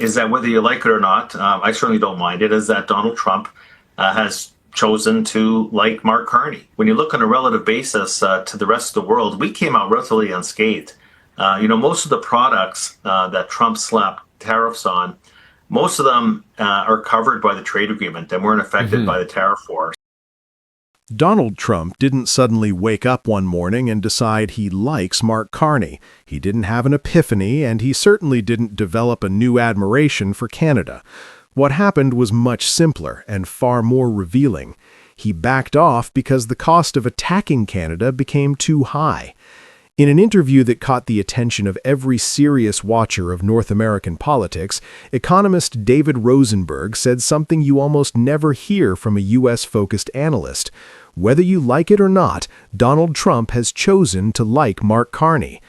is that whether you like it or not, I certainly don't mind it, is that Donald Trump has chosen to like Mark Carney. When you look on a relative basis to the rest of the world, we came out relatively unscathed. Most of the products that Trump slapped tariffs on, most of them are covered by the trade agreement and weren't affected by the tariff war. Donald Trump didn't suddenly wake up one morning and decide he likes Mark Carney. He didn't have an epiphany, and he certainly didn't develop a new admiration for Canada. What happened was much simpler and far more revealing. He backed off because the cost of attacking Canada became too high. In an interview that caught the attention of every serious watcher of North American politics, economist David Rosenberg said something you almost never hear from a U.S.-focused analyst. Whether you like it or not, Donald Trump has chosen to like Mark Carney.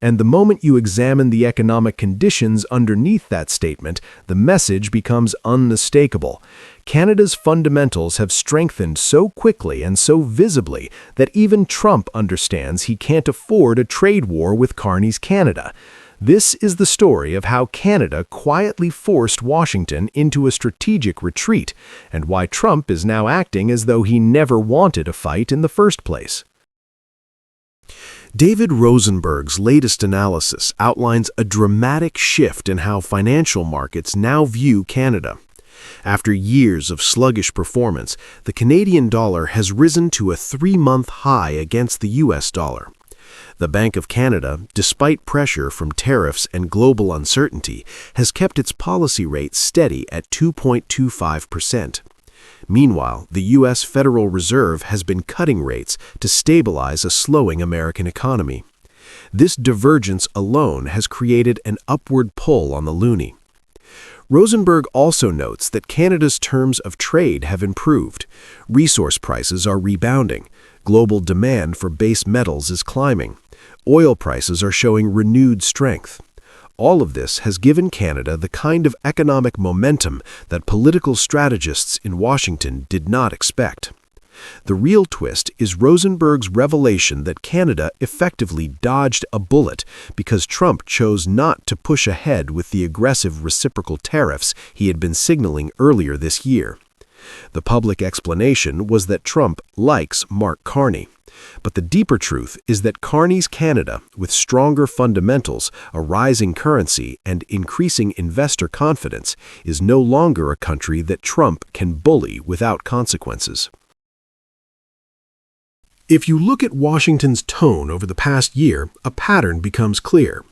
And the moment you examine the economic conditions underneath that statement, the message becomes unmistakable. Canada's fundamentals have strengthened so quickly and so visibly that even Trump understands he can't afford a trade war with Carney's Canada. This is the story of how Canada quietly forced Washington into a strategic retreat, and why Trump is now acting as though he never wanted a fight in the first place. David Rosenberg's latest analysis outlines a dramatic shift in how financial markets now view Canada. After years of sluggish performance, the Canadian dollar has risen to a 3-month high against the US dollar. The Bank of Canada, despite pressure from tariffs and global uncertainty, has kept its policy rate steady at 2.25%. Meanwhile, the U.S. Federal Reserve has been cutting rates to stabilize a slowing American economy. This divergence alone has created an upward pull on the loonie. Rosenberg also notes that Canada's terms of trade have improved. Resource prices are rebounding. Global demand for base metals is climbing. Oil prices are showing renewed strength. All of this has given Canada the kind of economic momentum that political strategists in Washington did not expect. The real twist is Rosenberg's revelation that Canada effectively dodged a bullet because Trump chose not to push ahead with the aggressive reciprocal tariffs he had been signaling earlier this year. The public explanation was that Trump likes Mark Carney. But the deeper truth is that Carney's Canada, with stronger fundamentals, a rising currency, and increasing investor confidence, is no longer a country that Trump can bully without consequences. If you look at Washington's tone over the past year, a pattern becomes clear.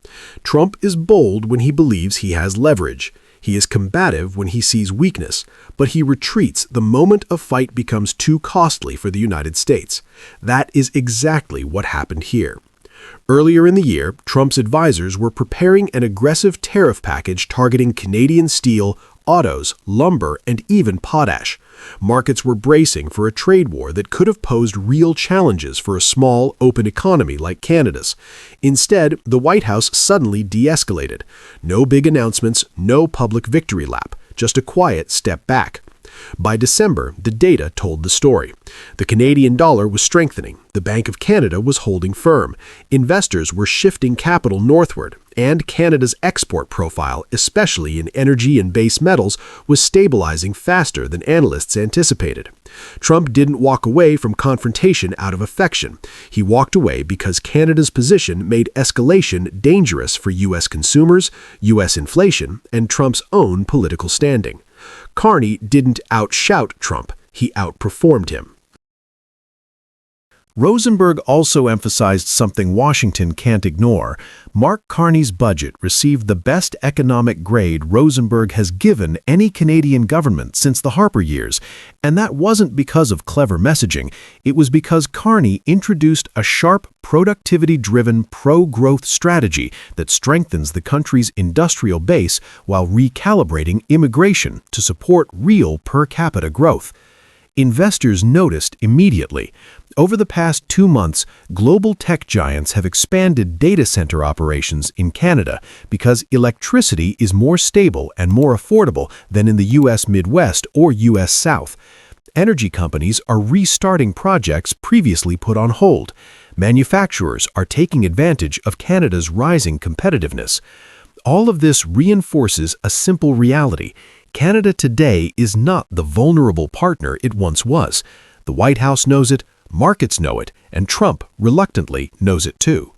Trump is bold when he believes he has leverage. He is combative when he sees weakness, but he retreats the moment a fight becomes too costly for the United States. That is exactly what happened here. Earlier in the year, Trump's advisors were preparing an aggressive tariff package targeting Canadian steel, autos, lumber, and even potash. Markets were bracing for a trade war that could have posed real challenges for a small, open economy like Canada's. Instead, the White House suddenly de-escalated. No big announcements, no public victory lap, just a quiet step back. By December, the data told the story. The Canadian dollar was strengthening, the Bank of Canada was holding firm, investors were shifting capital northward, and Canada's export profile, especially in energy and base metals, was stabilizing faster than analysts anticipated. Trump didn't walk away from confrontation out of affection. He walked away because Canada's position made escalation dangerous for U.S. consumers, U.S. inflation, and Trump's own political standing. Carney didn't outshout Trump, he outperformed him. Rosenberg also emphasized something Washington can't ignore. Mark Carney's budget received the best economic grade Rosenberg has given any Canadian government since the Harper years, and that wasn't because of clever messaging. It was because Carney introduced a sharp, productivity-driven, pro-growth strategy that strengthens the country's industrial base while recalibrating immigration to support real per capita growth. Investors noticed immediately. Over the past 2 months, global tech giants have expanded data center operations in Canada because electricity is more stable and more affordable than in the U.S. Midwest or U.S. South. Energy companies are restarting projects previously put on hold. Manufacturers are taking advantage of Canada's rising competitiveness. All of this reinforces a simple reality. Canada today is not the vulnerable partner it once was. The White House knows it, markets know it, and Trump reluctantly knows it too.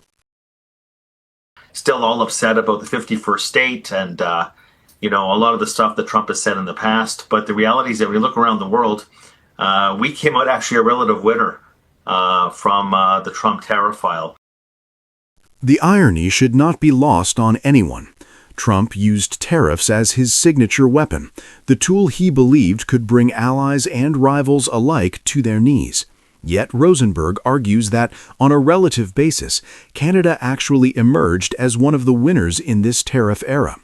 Still all upset about the 51st state and, a lot of the stuff that Trump has said in the past. But the reality is that when you look around the world, we came out actually a relative winner from the Trump tariff file. The irony should not be lost on anyone. Trump used tariffs as his signature weapon, the tool he believed could bring allies and rivals alike to their knees. Yet Rosenberg argues that, on a relative basis, Canada actually emerged as one of the winners in this tariff era.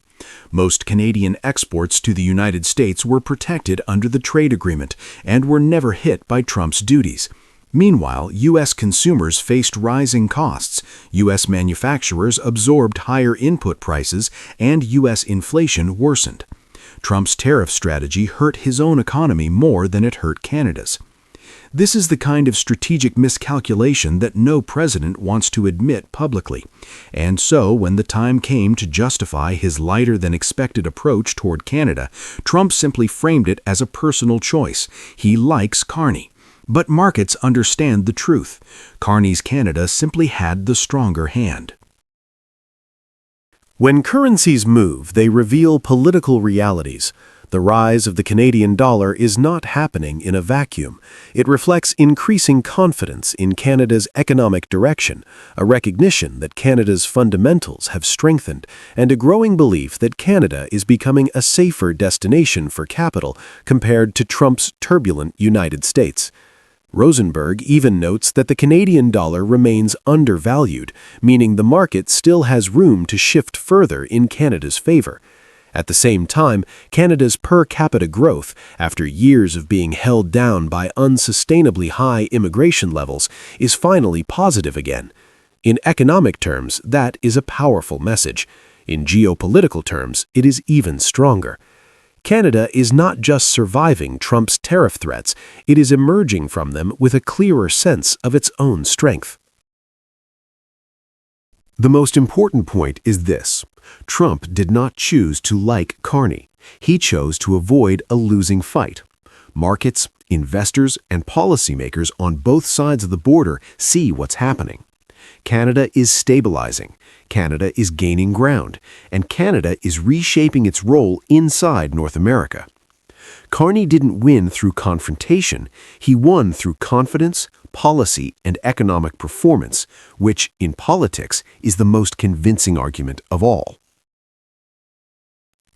Most Canadian exports to the United States were protected under the trade agreement and were never hit by Trump's duties. Meanwhile, U.S. consumers faced rising costs, U.S. manufacturers absorbed higher input prices, and U.S. inflation worsened. Trump's tariff strategy hurt his own economy more than it hurt Canada's. This is the kind of strategic miscalculation that no president wants to admit publicly. And so, when the time came to justify his lighter-than-expected approach toward Canada, Trump simply framed it as a personal choice. He likes Carney. But markets understand the truth. Carney's Canada simply had the stronger hand. When currencies move, they reveal political realities. The rise of the Canadian dollar is not happening in a vacuum. It reflects increasing confidence in Canada's economic direction, a recognition that Canada's fundamentals have strengthened, and a growing belief that Canada is becoming a safer destination for capital compared to Trump's turbulent United States. Rosenberg even notes that the Canadian dollar remains undervalued, meaning the market still has room to shift further in Canada's favor. At the same time, Canada's per capita growth, after years of being held down by unsustainably high immigration levels, is finally positive again. In economic terms, that is a powerful message. In geopolitical terms, it is even stronger. Canada is not just surviving Trump's tariff threats, it is emerging from them with a clearer sense of its own strength. The most important point is this. Trump did not choose to like Carney. He chose to avoid a losing fight. Markets, investors, and policymakers on both sides of the border see what's happening. Canada is stabilizing, Canada is gaining ground, and Canada is reshaping its role inside North America. Carney didn't win through confrontation, he won through confidence, policy, and economic performance, which, in politics, is the most convincing argument of all.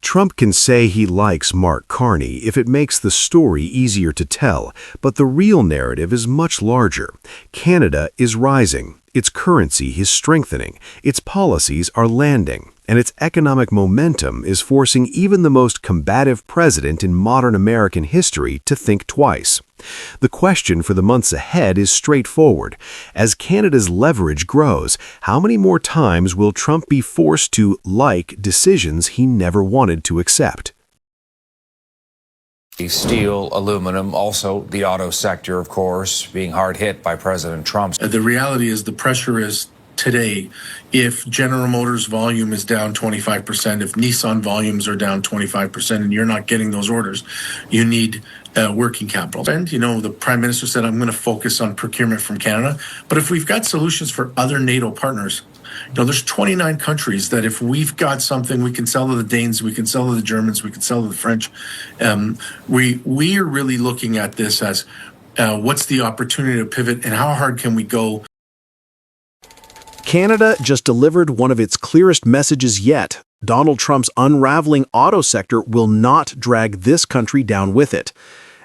Trump can say he likes Mark Carney if it makes the story easier to tell, but the real narrative is much larger. Canada is rising, its currency is strengthening, its policies are landing, and its economic momentum is forcing even the most combative president in modern American history to think twice. The question for the months ahead is straightforward. As Canada's leverage grows, how many more times will Trump be forced to like decisions he never wanted to accept? Steel, aluminum, also the auto sector, of course, being hard hit by President Trump. The reality is the pressure is today, if General Motors volume is down 25%, if Nissan volumes are down 25%, and you're not getting those orders, you need working capital. And, the Prime Minister said, I'm going to focus on procurement from Canada. But if we've got solutions for other NATO partners, there's 29 countries that if we've got something, we can sell to the Danes, we can sell to the Germans, we can sell to the French. We are really looking at this as what's the opportunity to pivot and how hard can we go? Canada just delivered one of its clearest messages yet. Donald Trump's unraveling auto sector will not drag this country down with it.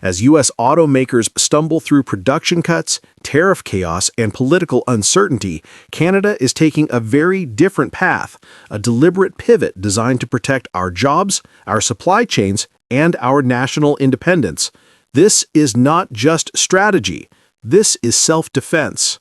As U.S. automakers stumble through production cuts, tariff chaos, and political uncertainty, Canada is taking a very different path, a deliberate pivot designed to protect our jobs, our supply chains, and our national independence. This is not just strategy. This is self-defense.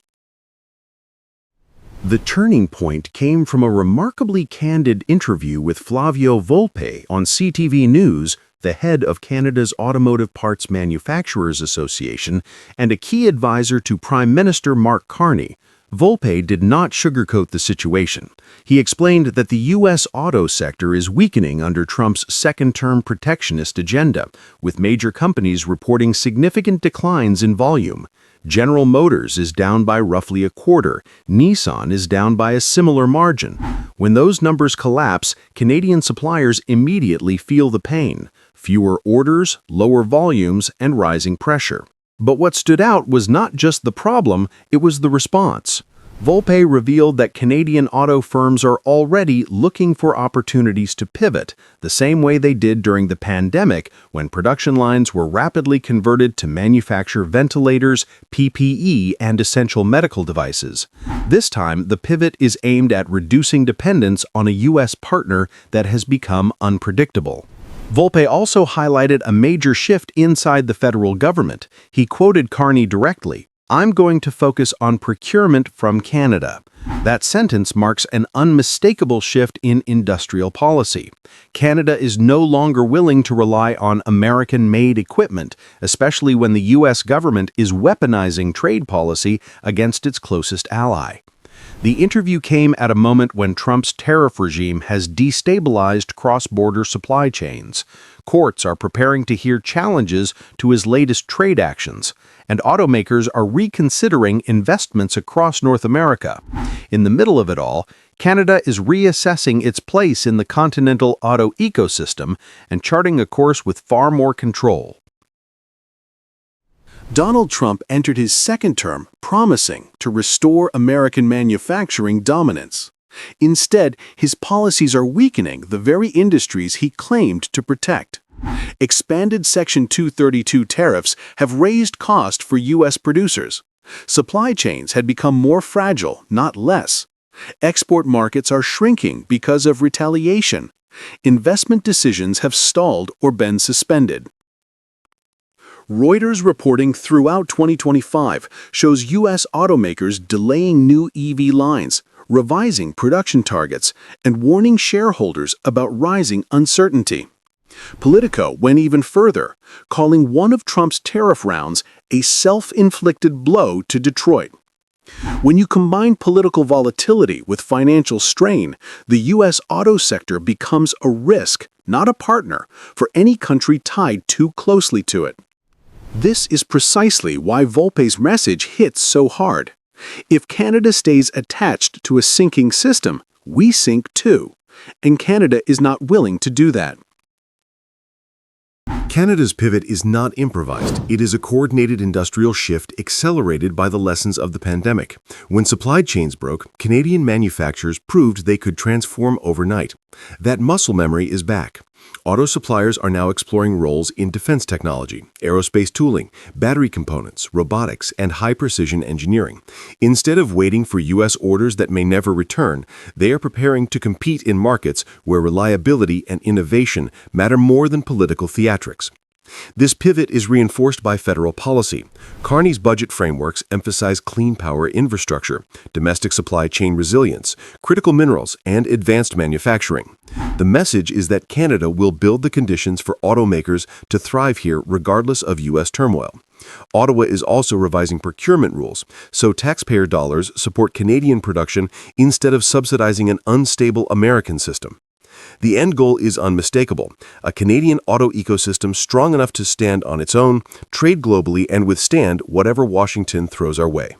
The turning point came from a remarkably candid interview with Flavio Volpe on CTV News, the head of Canada's Automotive Parts Manufacturers Association and a key advisor to Prime Minister Mark Carney. Volpe did not sugarcoat the situation. He explained that the U.S. auto sector is weakening under Trump's second-term protectionist agenda, with major companies reporting significant declines in volume. General Motors is down by roughly a quarter. Nissan is down by a similar margin. When those numbers collapse, Canadian suppliers immediately feel the pain. Fewer orders, lower volumes, and rising pressure. But what stood out was not just the problem, it was the response. Volpe revealed that Canadian auto firms are already looking for opportunities to pivot, the same way they did during the pandemic when production lines were rapidly converted to manufacture ventilators, PPE, and essential medical devices. This time, the pivot is aimed at reducing dependence on a U.S. partner that has become unpredictable. Volpe also highlighted a major shift inside the federal government. He quoted Carney directly, "I'm going to focus on procurement from Canada." That sentence marks an unmistakable shift in industrial policy. Canada is no longer willing to rely on American-made equipment, especially when the U.S. government is weaponizing trade policy against its closest ally. The interview came at a moment when Trump's tariff regime has destabilized cross-border supply chains. Courts are preparing to hear challenges to his latest trade actions, and automakers are reconsidering investments across North America. In the middle of it all, Canada is reassessing its place in the Continental auto ecosystem and charting a course with far more control. Donald Trump entered his second term promising to restore American manufacturing dominance. Instead, his policies are weakening the very industries he claimed to protect. Expanded Section 232 tariffs have raised cost for U.S. producers. Supply chains had become more fragile, not less. Export markets are shrinking because of retaliation. Investment decisions have stalled or been suspended. Reuters reporting throughout 2025 shows U.S. automakers delaying new EV lines, revising production targets, and warning shareholders about rising uncertainty. Politico went even further, calling one of Trump's tariff rounds a self-inflicted blow to Detroit. When you combine political volatility with financial strain, the U.S. auto sector becomes a risk, not a partner, for any country tied too closely to it. This is precisely why Volpe's message hits so hard. If Canada stays attached to a sinking system, we sink too, and Canada is not willing to do that. Canada's pivot is not improvised. It is a coordinated industrial shift accelerated by the lessons of the pandemic. When supply chains broke, Canadian manufacturers proved they could transform overnight. That muscle memory is back. Auto suppliers are now exploring roles in defense technology, aerospace tooling, battery components, robotics, and high-precision engineering. Instead of waiting for U.S. orders that may never return, they are preparing to compete in markets where reliability and innovation matter more than political theatrics. This pivot is reinforced by federal policy. Carney's budget frameworks emphasize clean power infrastructure, domestic supply chain resilience, critical minerals, and advanced manufacturing. The message is that Canada will build the conditions for automakers to thrive here regardless of U.S. turmoil. Ottawa is also revising procurement rules, so taxpayer dollars support Canadian production instead of subsidizing an unstable American system. The end goal is unmistakable: a Canadian auto ecosystem strong enough to stand on its own, trade globally, and withstand whatever Washington throws our way.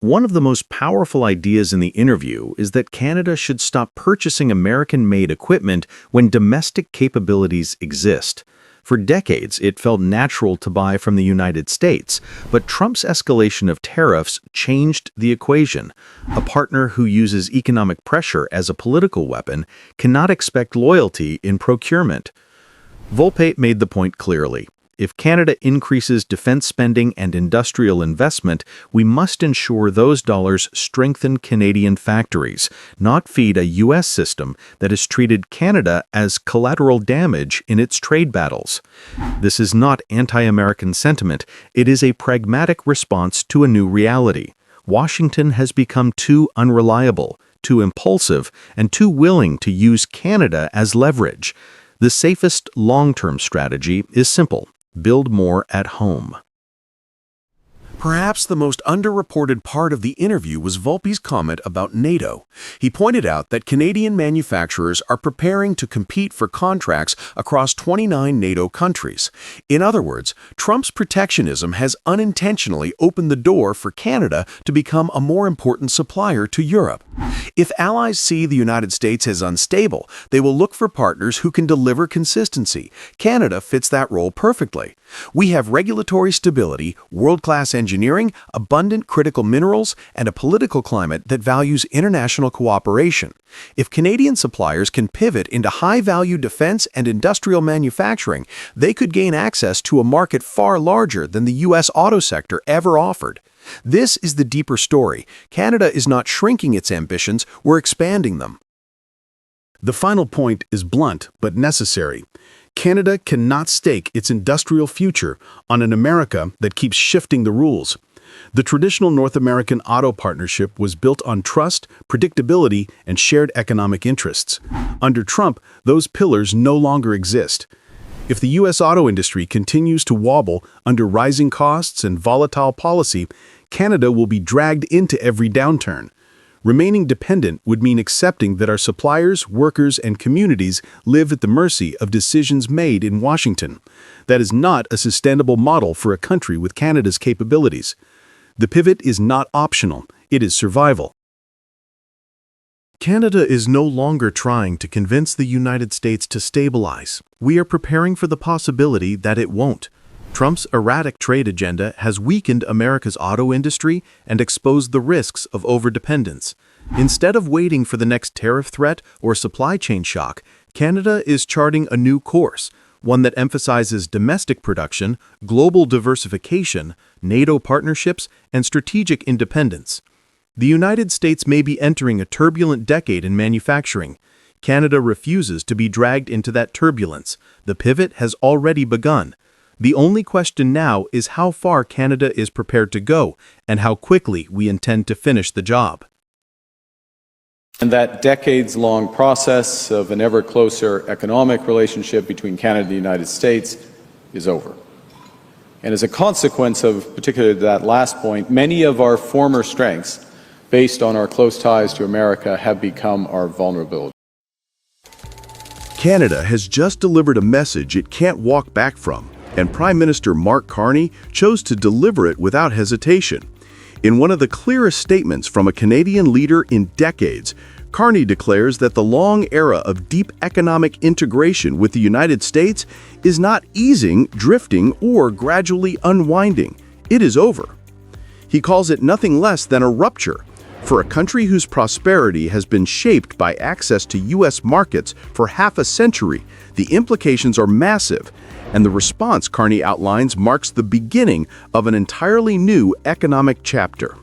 One of the most powerful ideas in the interview is that Canada should stop purchasing American-made equipment when domestic capabilities exist. For decades, it felt natural to buy from the United States, but Trump's escalation of tariffs changed the equation. A partner who uses economic pressure as a political weapon cannot expect loyalty in procurement. Volpe made the point clearly. If Canada increases defense spending and industrial investment, we must ensure those dollars strengthen Canadian factories, not feed a U.S. system that has treated Canada as collateral damage in its trade battles. This is not anti-American sentiment, it is a pragmatic response to a new reality. Washington has become too unreliable, too impulsive, and too willing to use Canada as leverage. The safest long-term strategy is simple: build more at home. Perhaps the most underreported part of the interview was Volpe's comment about NATO. He pointed out that Canadian manufacturers are preparing to compete for contracts across 29 NATO countries. In other words, Trump's protectionism has unintentionally opened the door for Canada to become a more important supplier to Europe. If allies see the United States as unstable, they will look for partners who can deliver consistency. Canada fits that role perfectly. We have regulatory stability, world-class engineering, abundant critical minerals, and a political climate that values international cooperation. If Canadian suppliers can pivot into high-value defense and industrial manufacturing, they could gain access to a market far larger than the U.S. auto sector ever offered. This is the deeper story. Canada is not shrinking its ambitions, we're expanding them. The final point is blunt but necessary. Canada cannot stake its industrial future on an America that keeps shifting the rules. The traditional North American auto partnership was built on trust, predictability, and shared economic interests. Under Trump, those pillars no longer exist. If the U.S. auto industry continues to wobble under rising costs and volatile policy, Canada will be dragged into every downturn. Remaining dependent would mean accepting that our suppliers, workers, and communities live at the mercy of decisions made in Washington. That is not a sustainable model for a country with Canada's capabilities. The pivot is not optional, it is survival. Canada is no longer trying to convince the United States to stabilize. We are preparing for the possibility that it won't. Trump's erratic trade agenda has weakened America's auto industry and exposed the risks of overdependence. Instead of waiting for the next tariff threat or supply chain shock, Canada is charting a new course, one that emphasizes domestic production, global diversification, NATO partnerships, and strategic independence. The United States may be entering a turbulent decade in manufacturing. Canada refuses to be dragged into that turbulence. The pivot has already begun. The only question now is how far Canada is prepared to go and how quickly we intend to finish the job. And that decades-long process of an ever closer economic relationship between Canada and the United States is over. And as a consequence of particularly that last point, many of our former strengths, based on our close ties to America, have become our vulnerability. Canada has just delivered a message it can't walk back from, and Prime Minister Mark Carney chose to deliver it without hesitation. In one of the clearest statements from a Canadian leader in decades, Carney declares that the long era of deep economic integration with the United States is not easing, drifting, or gradually unwinding. It is over. He calls it nothing less than a rupture. For a country whose prosperity has been shaped by access to U.S. markets for half a century, the implications are massive, and the response Carney outlines marks the beginning of an entirely new economic chapter.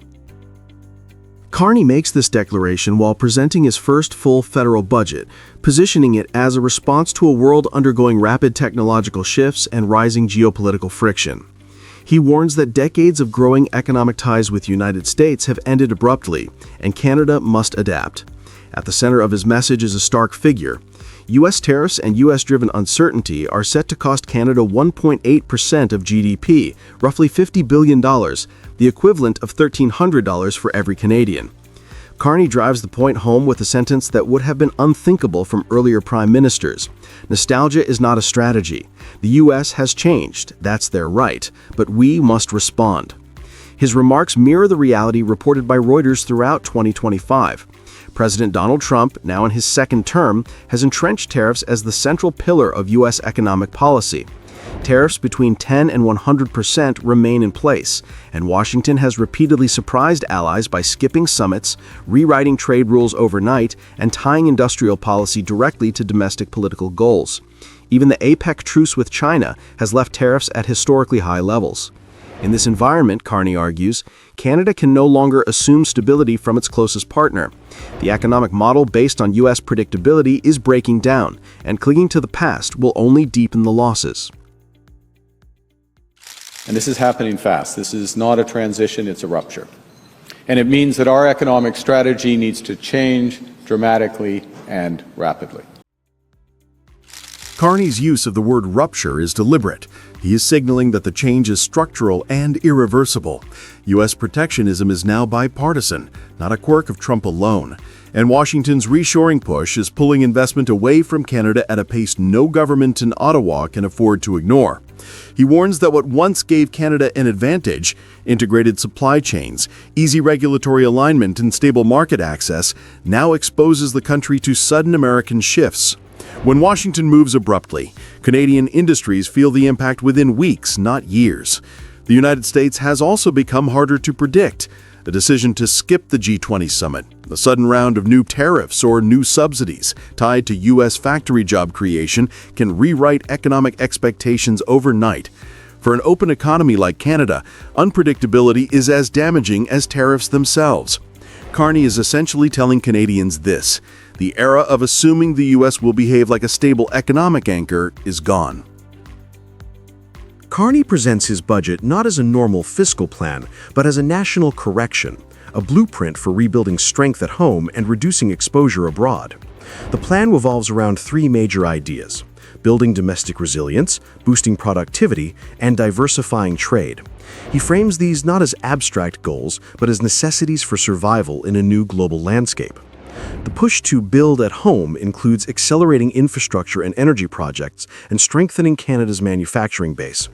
Carney makes this declaration while presenting his first full federal budget, positioning it as a response to a world undergoing rapid technological shifts and rising geopolitical friction. He warns that decades of growing economic ties with the United States have ended abruptly, and Canada must adapt. At the center of his message is a stark figure. U.S. tariffs and U.S.-driven uncertainty are set to cost Canada 1.8% of GDP, roughly $50 billion, the equivalent of $1,300 for every Canadian. Carney drives the point home with a sentence that would have been unthinkable from earlier prime ministers. Nostalgia is not a strategy. The U.S. has changed, that's their right, but we must respond. His remarks mirror the reality reported by Reuters throughout 2025. President Donald Trump, now in his second term, has entrenched tariffs as the central pillar of U.S. economic policy. Tariffs between 10 and 100% remain in place, and Washington has repeatedly surprised allies by skipping summits, rewriting trade rules overnight, and tying industrial policy directly to domestic political goals. Even the APEC truce with China has left tariffs at historically high levels. In this environment, Carney argues, Canada can no longer assume stability from its closest partner. The economic model based on U.S. predictability is breaking down, and clinging to the past will only deepen the losses. And this is happening fast. This is not a transition, it's a rupture. And it means that our economic strategy needs to change dramatically and rapidly. Carney's use of the word rupture is deliberate. He is signaling that the change is structural and irreversible. U.S. protectionism is now bipartisan, not a quirk of Trump alone. And Washington's reshoring push is pulling investment away from Canada at a pace no government in Ottawa can afford to ignore. He warns that what once gave Canada an advantage, integrated supply chains, easy regulatory alignment, and stable market access, now exposes the country to sudden American shifts. When Washington moves abruptly, Canadian industries feel the impact within weeks, not years. The United States has also become harder to predict. The decision to skip the G20 summit, a sudden round of new tariffs or new subsidies tied to U.S. factory job creation can rewrite economic expectations overnight. For an open economy like Canada, unpredictability is as damaging as tariffs themselves. Carney is essentially telling Canadians this: the era of assuming the U.S. will behave like a stable economic anchor is gone. Carney presents his budget not as a normal fiscal plan, but as a national correction, a blueprint for rebuilding strength at home and reducing exposure abroad. The plan revolves around three major ideas: building domestic resilience, boosting productivity, and diversifying trade. He frames these not as abstract goals, but as necessities for survival in a new global landscape. The push to build at home includes accelerating infrastructure and energy projects and strengthening Canada's manufacturing base.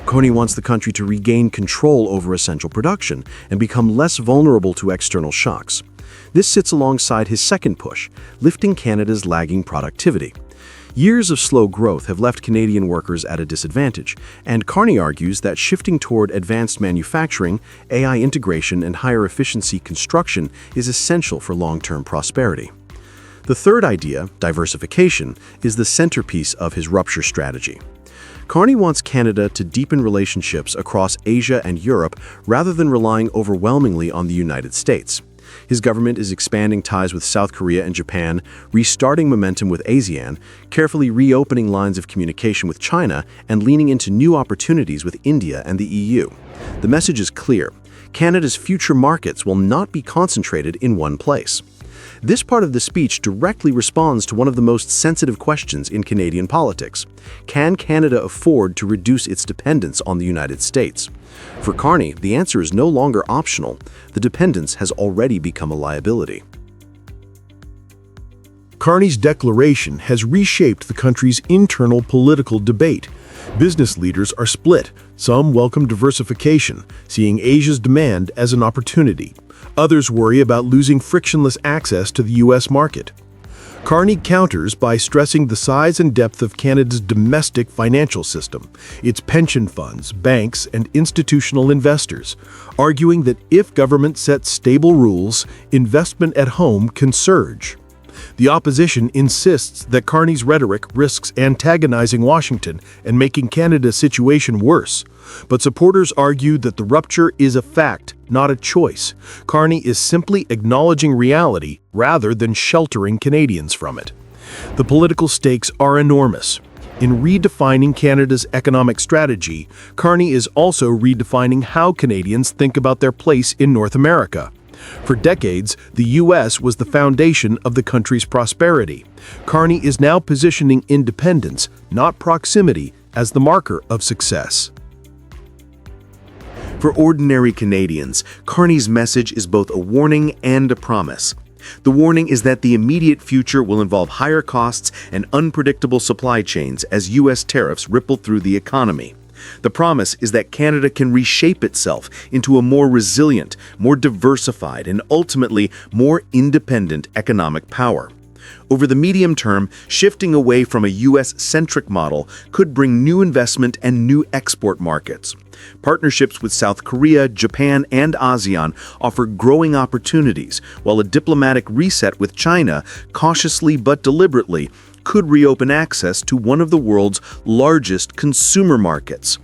Carney wants the country to regain control over essential production and become less vulnerable to external shocks. This sits alongside his second push, lifting Canada's lagging productivity. Years of slow growth have left Canadian workers at a disadvantage, and Carney argues that shifting toward advanced manufacturing, AI integration, and higher efficiency construction is essential for long-term prosperity. The third idea, diversification, is the centerpiece of his rupture strategy. Carney wants Canada to deepen relationships across Asia and Europe rather than relying overwhelmingly on the United States. His government is expanding ties with South Korea and Japan, restarting momentum with ASEAN, carefully reopening lines of communication with China, and leaning into new opportunities with India and the EU. The message is clear: Canada's future markets will not be concentrated in one place. This part of the speech directly responds to one of the most sensitive questions in Canadian politics. Can Canada afford to reduce its dependence on the United States? For Carney, the answer is no longer optional. The dependence has already become a liability. Carney's declaration has reshaped the country's internal political debate. Business leaders are split. Some welcome diversification, seeing Asia's demand as an opportunity. Others worry about losing frictionless access to the U.S. market. Carney counters by stressing the size and depth of Canada's domestic financial system, its pension funds, banks, and institutional investors, arguing that if government sets stable rules, investment at home can surge. The opposition insists that Carney's rhetoric risks antagonizing Washington and making Canada's situation worse. But supporters argue that the rupture is a fact, not a choice. Carney is simply acknowledging reality rather than sheltering Canadians from it. The political stakes are enormous. In redefining Canada's economic strategy, Carney is also redefining how Canadians think about their place in North America. For decades, the U.S. was the foundation of the country's prosperity. Carney is now positioning independence, not proximity, as the marker of success. For ordinary Canadians, Carney's message is both a warning and a promise. The warning is that the immediate future will involve higher costs and unpredictable supply chains as U.S. tariffs ripple through the economy. The promise is that Canada can reshape itself into a more resilient, more diversified, and ultimately more independent economic power. Over the medium term, shifting away from a U.S.-centric model could bring new investment and new export markets. Partnerships with South Korea, Japan, and ASEAN offer growing opportunities, while a diplomatic reset with China, cautiously but deliberately, could reopen access to one of the world's largest consumer markets.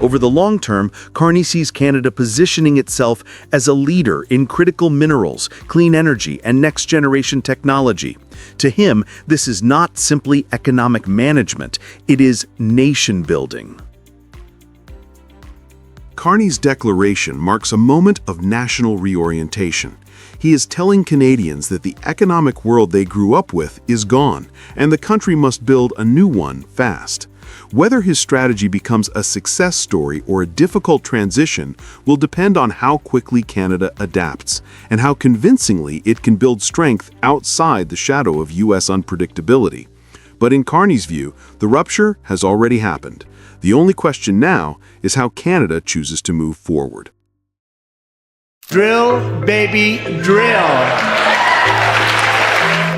Over the long term, Carney sees Canada positioning itself as a leader in critical minerals, clean energy, and next-generation technology. To him, this is not simply economic management, it is nation-building. Carney's declaration marks a moment of national reorientation. He He is telling Canadians that the economic world they grew up with is gone, and the country must build a new one fast. Whether his strategy becomes a success story or a difficult transition will depend on how quickly Canada adapts, and how convincingly it can build strength outside the shadow of U.S. unpredictability. But in Carney's view, the rupture has already happened. The only question now is how Canada chooses to move forward. Drill, baby, drill.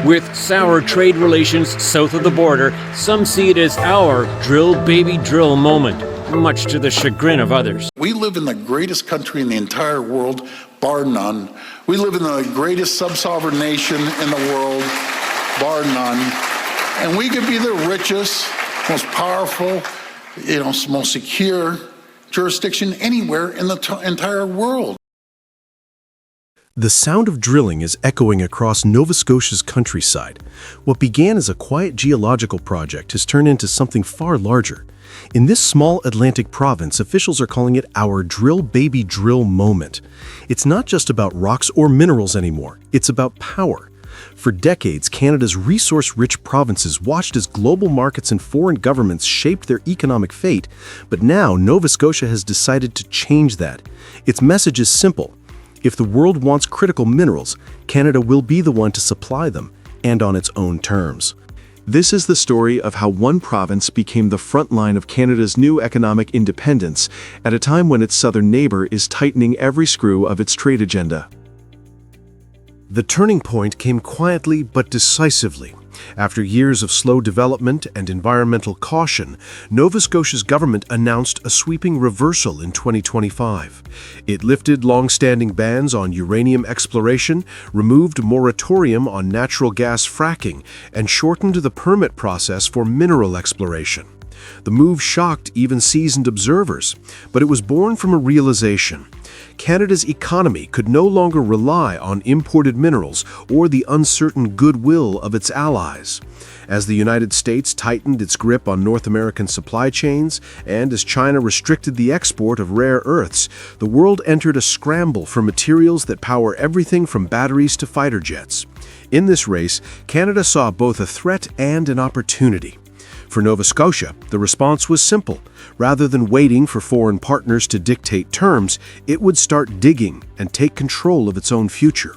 With sour trade relations south of the border, some see it as our drill, baby, drill moment, much to the chagrin of others. We live in the greatest country in the entire world, bar none. We live in the greatest sub-sovereign nation in the world, bar none. And we could be the richest, most powerful, most secure jurisdiction anywhere in the entire world. The sound of drilling is echoing across Nova Scotia's countryside. What began as a quiet geological project has turned into something far larger. In this small Atlantic province, officials are calling it our drill baby drill moment. It's not just about rocks or minerals anymore, it's about power. For decades, Canada's resource-rich provinces watched as global markets and foreign governments shaped their economic fate, but now Nova Scotia has decided to change that. Its message is simple. If the world wants critical minerals, Canada will be the one to supply them, and on its own terms. This is the story of how one province became the front line of Canada's new economic independence at a time when its southern neighbor is tightening every screw of its trade agenda. The turning point came quietly but decisively. After years of slow development and environmental caution, Nova Scotia's government announced a sweeping reversal in 2025. It lifted long-standing bans on uranium exploration, removed moratorium on natural gas fracking, and shortened the permit process for mineral exploration. The move shocked even seasoned observers, but it was born from a realization. Canada's economy could no longer rely on imported minerals or the uncertain goodwill of its allies. As the United States tightened its grip on North American supply chains, and as China restricted the export of rare earths, the world entered a scramble for materials that power everything from batteries to fighter jets. In this race, Canada saw both a threat and an opportunity. For Nova Scotia, the response was simple. Rather than waiting for foreign partners to dictate terms, it would start digging and take control of its own future.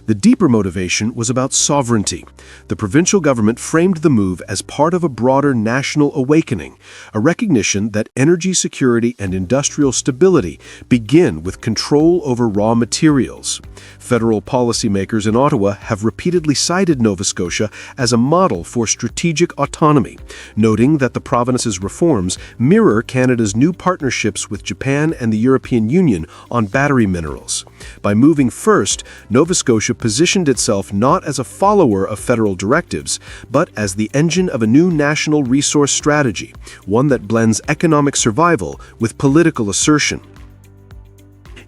The deeper motivation was about sovereignty. The provincial government framed the move as part of a broader national awakening, a recognition that energy security and industrial stability begin with control over raw materials. Federal policymakers in Ottawa have repeatedly cited Nova Scotia as a model for strategic autonomy, noting that the province's reforms mirror Canada's new partnerships with Japan and the European Union on battery minerals. By moving first, Nova Scotia positioned itself not as a follower of federal directives, but as the engine of a new national resource strategy, one that blends economic survival with political assertion.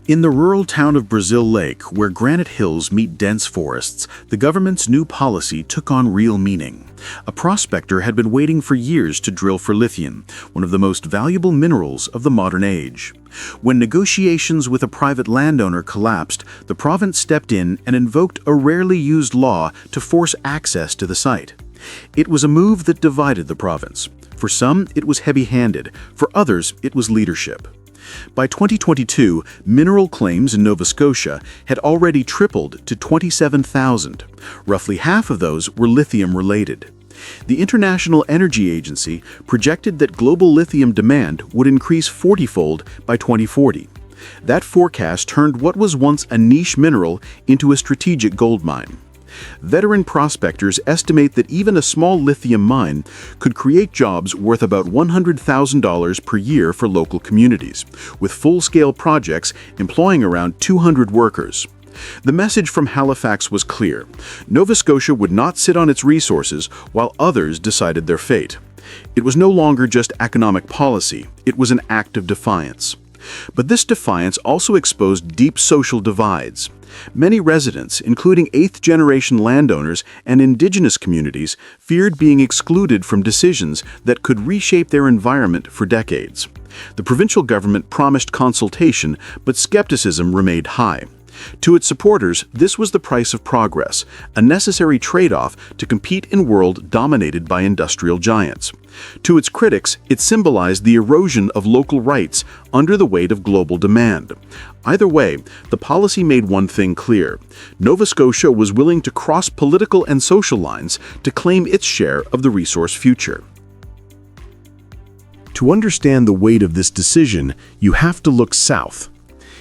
In the rural town of Brazil Lake, where granite hills meet dense forests, the government's new policy took on real meaning. A prospector had been waiting for years to drill for lithium, one of the most valuable minerals of the modern age. When negotiations with a private landowner collapsed, the province stepped in and invoked a rarely used law to force access to the site. It was a move that divided the province. For some, it was heavy-handed. For others, it was leadership. By 2022, mineral claims in Nova Scotia had already tripled to 27,000. Roughly half of those were lithium-related. The International Energy Agency projected that global lithium demand would increase 40-fold by 2040. That forecast turned what was once a niche mineral into a strategic gold mine. Veteran prospectors estimate that even a small lithium mine could create jobs worth about $100,000 per year for local communities, with full-scale projects employing around 200 workers. The message from Halifax was clear. Nova Scotia would not sit on its resources while others decided their fate. It was no longer just economic policy, it was an act of defiance. But this defiance also exposed deep social divides. Many residents, including eighth-generation landowners and indigenous communities, feared being excluded from decisions that could reshape their environment for decades. The provincial government promised consultation, but skepticism remained high. To its supporters, this was the price of progress, a necessary trade-off to compete in a world dominated by industrial giants. To its critics, it symbolized the erosion of local rights under the weight of global demand. Either way, the policy made one thing clear. Nova Scotia was willing to cross political and social lines to claim its share of the resource future. To understand the weight of this decision, you have to look south.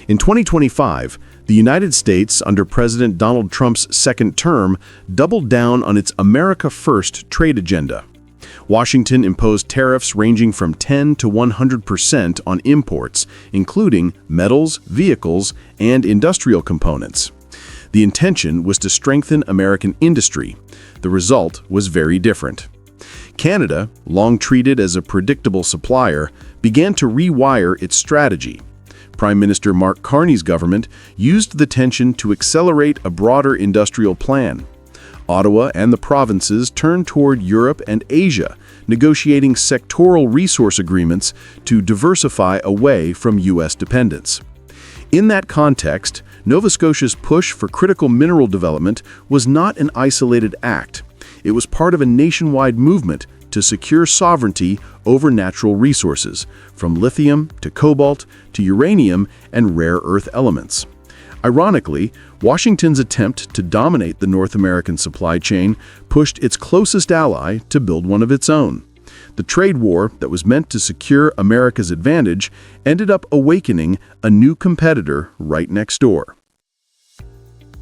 In 2025, the United States, under President Donald Trump's second term, doubled down on its America First trade agenda. Washington imposed tariffs ranging from 10 to 100% on imports, including metals, vehicles, and industrial components. The intention was to strengthen American industry. The result was very different. Canada, long treated as a predictable supplier, began to rewire its strategy. Prime Minister Mark Carney's government used the tension to accelerate a broader industrial plan. Ottawa and the provinces turned toward Europe and Asia, negotiating sectoral resource agreements to diversify away from U.S. dependence. In that context, Nova Scotia's push for critical mineral development was not an isolated act. It was part of a nationwide movement to secure sovereignty over natural resources, from lithium to cobalt to uranium and rare earth elements. Ironically, Washington's attempt to dominate the North American supply chain pushed its closest ally to build one of its own. The trade war that was meant to secure America's advantage ended up awakening a new competitor right next door.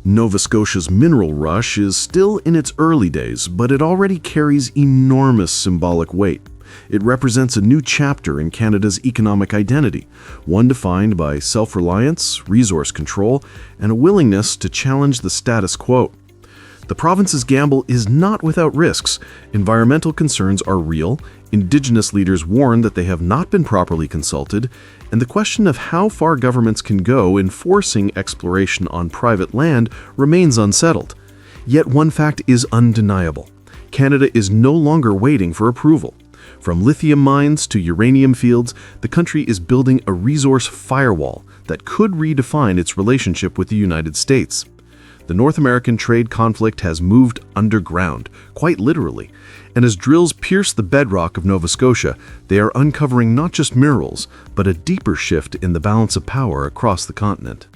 Nova Scotia's mineral rush is still in its early days, but it already carries enormous symbolic weight. It represents a new chapter in Canada's economic identity, one defined by self-reliance, resource control, and a willingness to challenge the status quo. The province's gamble is not without risks. Environmental concerns are real, Indigenous leaders warn that they have not been properly consulted, and the question of how far governments can go in forcing exploration on private land remains unsettled. Yet one fact is undeniable. Canada is no longer waiting for approval. From lithium mines to uranium fields, the country is building a resource firewall that could redefine its relationship with the United States. The North American trade conflict has moved underground, quite literally, and as drills pierce the bedrock of Nova Scotia, they are uncovering not just minerals, but a deeper shift in the balance of power across the continent.